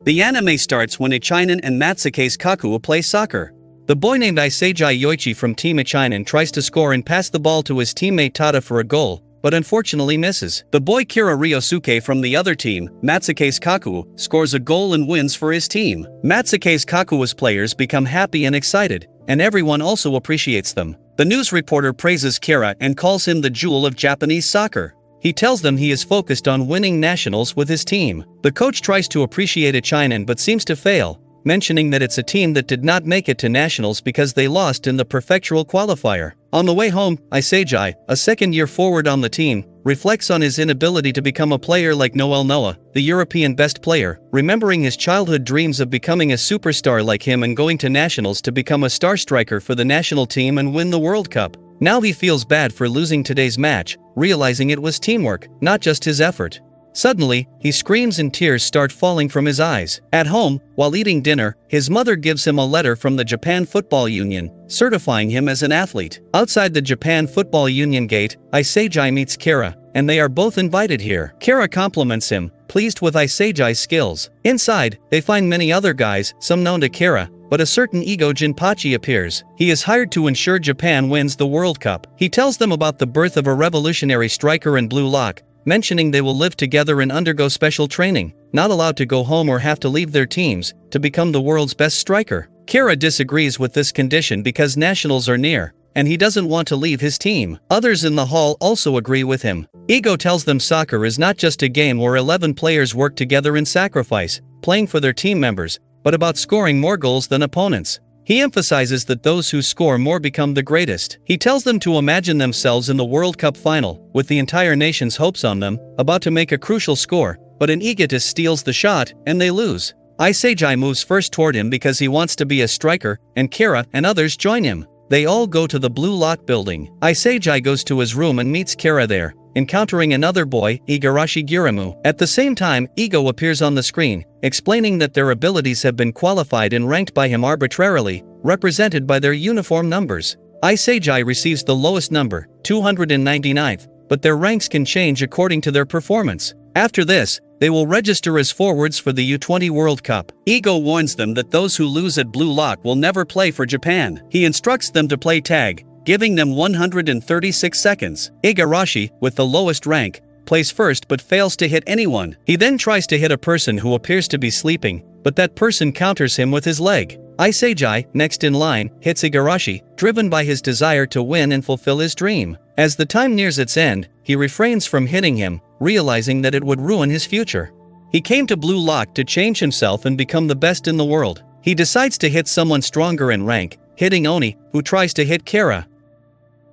The anime starts when Ichinen and Matsuke's Kakuo play soccer. The boy named Iseiji Yoichi from Team Ichinen tries to score and pass the ball to his teammate Tada for a goal, but unfortunately misses. The boy Kira Ryosuke from the other team, Matsuke's Kakuo, scores a goal and wins for his team. Matsuke's Kakuo's players become happy and excited, and everyone also appreciates them. The news reporter praises Kira and calls him the jewel of Japanese soccer. He tells them he is focused on winning nationals with his team. The coach tries to appreciate Ichinen but seems to fail, mentioning that it's a team that did not make it to nationals because they lost in the prefectural qualifier. On the way home, Iseiji, a second-year forward on the team, reflects on his inability to become a player like Noel Noah, the European best player, remembering his childhood dreams of becoming a superstar like him and going to nationals to become a star striker for the national team and win the World Cup. Now he feels bad for losing today's match, realizing it was teamwork, not just his effort. Suddenly, he screams and tears start falling from his eyes. At home, while eating dinner, his mother gives him a letter from the Japan Football Union, certifying him as an athlete. Outside the Japan Football Union gate, Iseiji meets Kira, and they are both invited here. Kira compliments him, pleased with Iseiji's skills. Inside, they find many other guys, some known to Kira, but a certain Ego Jinpachi appears. He is hired to ensure Japan wins the World Cup. He tells them about the birth of a revolutionary striker in Blue Lock, mentioning they will live together and undergo special training, not allowed to go home or have to leave their teams, to become the world's best striker. Kira disagrees with this condition because nationals are near, and he doesn't want to leave his team. Others in the hall also agree with him. Ego tells them soccer is not just a game where 11 players work together in sacrifice, playing for their team members, but about scoring more goals than opponents. He emphasizes that those who score more become the greatest. He tells them to imagine themselves in the World Cup final, with the entire nation's hopes on them, about to make a crucial score, but an egotist steals the shot, and they lose. Iseiji moves first toward him because he wants to be a striker, and Kira and others join him. They all go to the Blue Lock building. Iseiji goes to his room and meets Kira there, encountering another boy, Igarashi Giramu. At the same time, Ego appears on the screen, explaining that their abilities have been qualified and ranked by him arbitrarily, represented by their uniform numbers. Iseiji receives the lowest number, 299th, but their ranks can change according to their performance. After this, they will register as forwards for the U20 World Cup. Ego warns them that those who lose at Blue Lock will never play for Japan. He instructs them to play tag, giving them 136 seconds. Igarashi, with the lowest rank, plays first but fails to hit anyone. He then tries to hit a person who appears to be sleeping, but that person counters him with his leg. Iseiji, next in line, hits Igarashi, driven by his desire to win and fulfill his dream. As the time nears its end, he refrains from hitting him, realizing that it would ruin his future. He came to Blue Lock to change himself and become the best in the world. He decides to hit someone stronger in rank, hitting Oni, who tries to hit Kira.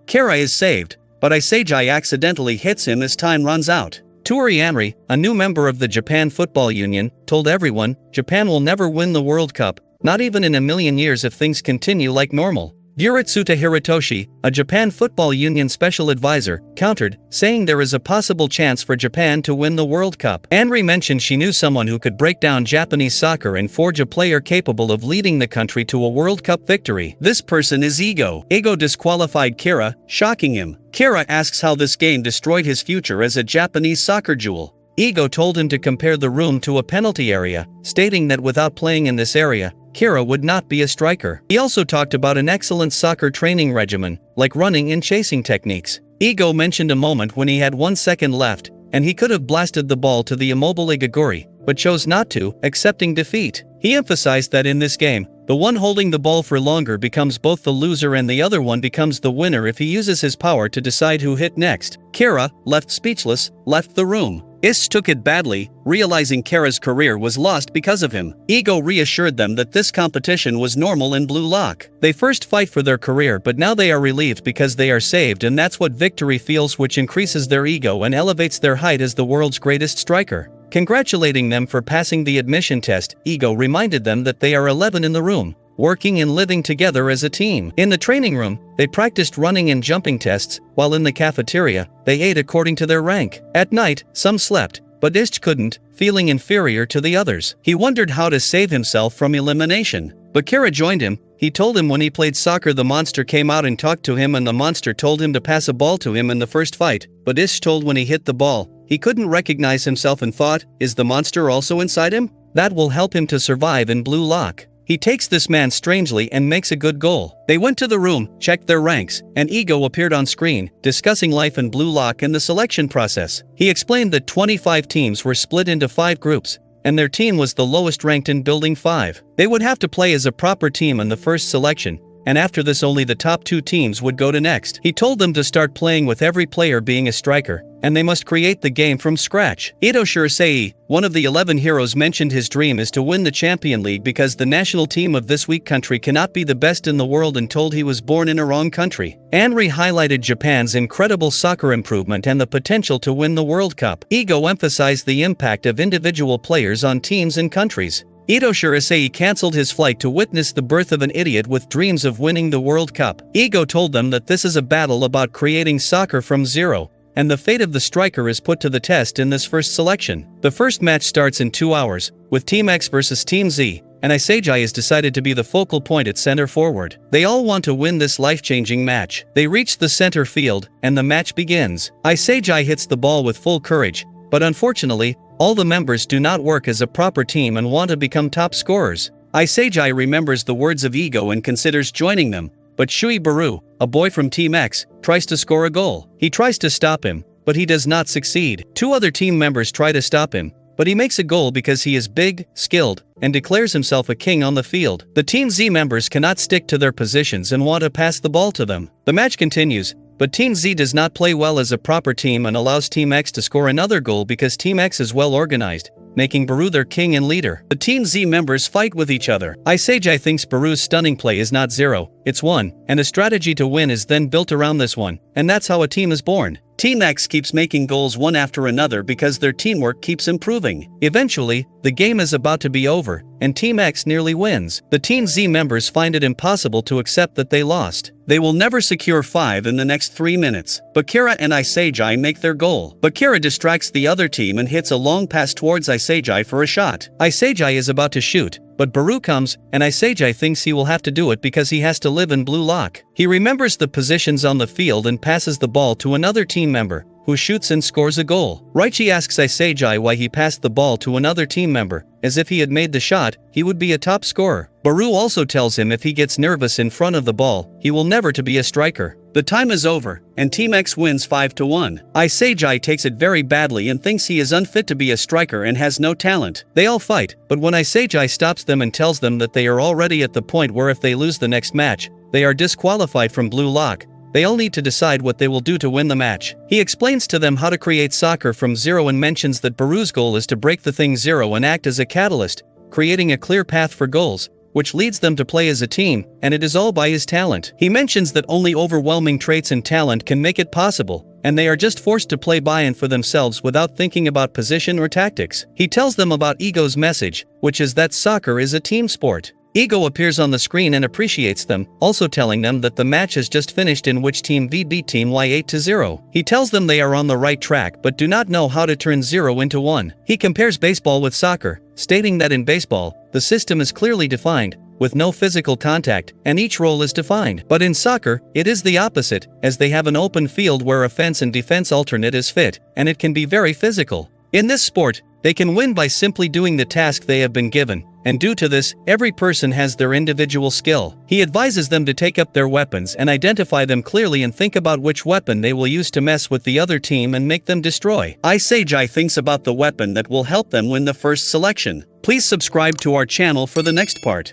Kira is saved, but Iseiji accidentally hits him as time runs out. Touri Anri, a new member of the Japan Football Union, told everyone, Japan will never win the World Cup, not even in a million years if things continue like normal. Yuritsuta Hiritoshi, a Japan Football Union special advisor, countered, saying there is a possible chance for Japan to win the World Cup. Anri mentioned she knew someone who could break down Japanese soccer and forge a player capable of leading the country to a World Cup victory. This person is Ego. Ego disqualified Kira, shocking him. Kira asks how this game destroyed his future as a Japanese soccer jewel. Ego told him to compare the room to a penalty area, stating that without playing in this area, Kira would not be a striker. He also talked about an excellent soccer training regimen, like running and chasing techniques. Ego mentioned a moment when he had 1 second left, and he could have blasted the ball to the immobile Igaguri, but chose not to, accepting defeat. He emphasized that in this game, the one holding the ball for longer becomes both the loser and the other one becomes the winner if he uses his power to decide who hit next. Kira, left speechless, left the room. Ish took it badly, realizing Kira's career was lost because of him. Ego reassured them that this competition was normal in Blue Lock. They first fight for their career, but now they are relieved because they are saved, and that's what victory feels, which increases their ego and elevates their height as the world's greatest striker. Congratulating them for passing the admission test, Ego reminded them that they are 11 in the room, working and living together as a team. In the training room, they practiced running and jumping tests, while in the cafeteria, they ate according to their rank. At night, some slept, but Ish couldn't, feeling inferior to the others. He wondered how to save himself from elimination. But Kira joined him. He told him when he played soccer the monster came out and talked to him, and the monster told him to pass a ball to him in the first fight, but Ish told when he hit the ball, he couldn't recognize himself and thought, is the monster also inside him? that will help him to survive in blue lock. He takes this man strangely and makes a good goal. They went to the room, checked their ranks, and Ego appeared on screen, discussing life in blue lock and the selection process. He explained that 25 teams were split into 5 groups, and their team was the lowest ranked in Building 5. They would have to play as a proper team in the first selection, and after this only the top 2 teams would go to next. He told them to start playing with every player being a striker, and they must create the game from scratch. Ito Shirisei, one of the 11 heroes, mentioned his dream is to win the Champion League because the national team of this weak country cannot be the best in the world, and told he was born in a wrong country. Anri highlighted Japan's incredible soccer improvement and the potential to win the World Cup. Ego emphasized the impact of individual players on teams and countries. Ito Shirisei cancelled his flight to witness the birth of an idiot with dreams of winning the World Cup. Ego told them that this is a battle about creating soccer from zero, and the fate of the striker is put to the test in this first selection. The first match starts in 2 hours, with Team X versus Team Z, and Isejai is decided to be the focal point at center forward. They all want to win this life-changing match. They reach the center field, and the match begins. Isejai hits the ball with full courage, but unfortunately, all the members do not work as a proper team and want to become top scorers. Isejai remembers the words of Ego and considers joining them, but Shui Baru, a boy from Team X, tries to score a goal. He tries to stop him, but he does not succeed. 2 other team members try to stop him, but he makes a goal because he is big, skilled, and declares himself a king on the field. The Team Z members cannot stick to their positions and want to pass the ball to them. The match continues, but Team Z does not play well as a proper team and allows Team X to score another goal because Team X is well organized, making Baru their king and leader. The Team Z members fight with each other. Isejai thinks Baru's stunning play is not 0, it's 1, and a strategy to win is then built around this one, and that's how a team is born. Team X keeps making goals one after another because their teamwork keeps improving. Eventually, the game is about to be over, and Team X nearly wins. The Team Z members find it impossible to accept that they lost. They will never secure 5 in the next 3 minutes. Bakira and Isejai make their goal. Bakira distracts the other team and hits a long pass towards Isejai for a shot. Isejai is about to shoot, but Baru comes, and Isejai thinks he will have to do it because he has to live in blue lock. He remembers the positions on the field and passes the ball to another team member, who shoots and scores a goal. Raichi asks Isejai why he passed the ball to another team member, as if he had made the shot, he would be a top scorer. Baru also tells him if he gets nervous in front of the ball, he will never to be a striker. The time is over, and Team X wins 5-1. Isejai takes it very badly and thinks he is unfit to be a striker and has no talent. They all fight, but when Isejai stops them and tells them that they are already at the point where if they lose the next match, they are disqualified from blue lock, they all need to decide what they will do to win the match. He explains to them how to create soccer from zero and mentions that Baru's goal is to break the thing zero and act as a catalyst, creating a clear path for goals, which leads them to play as a team, and it is all by his talent. He mentions that only overwhelming traits and talent can make it possible, and they are just forced to play by and for themselves without thinking about position or tactics. He tells them about Ego's message, which is that soccer is a team sport. Ego appears on the screen and appreciates them, also telling them that the match has just finished in which Team V beat Team Y 8-0. He tells them they are on the right track but do not know how to turn 0 into 1. He compares baseball with soccer, stating that in baseball, the system is clearly defined, with no physical contact, and each role is defined. But in soccer, it is the opposite, as they have an open field where offense and defense alternate is fit, and it can be very physical. In this sport, they can win by simply doing the task they have been given, and due to this, every person has their individual skill. He advises them to take up their weapons and identify them clearly and think about which weapon they will use to mess with the other team and make them destroy. Isejai thinks about the weapon that will help them win the first selection. Please subscribe to our channel for the next part.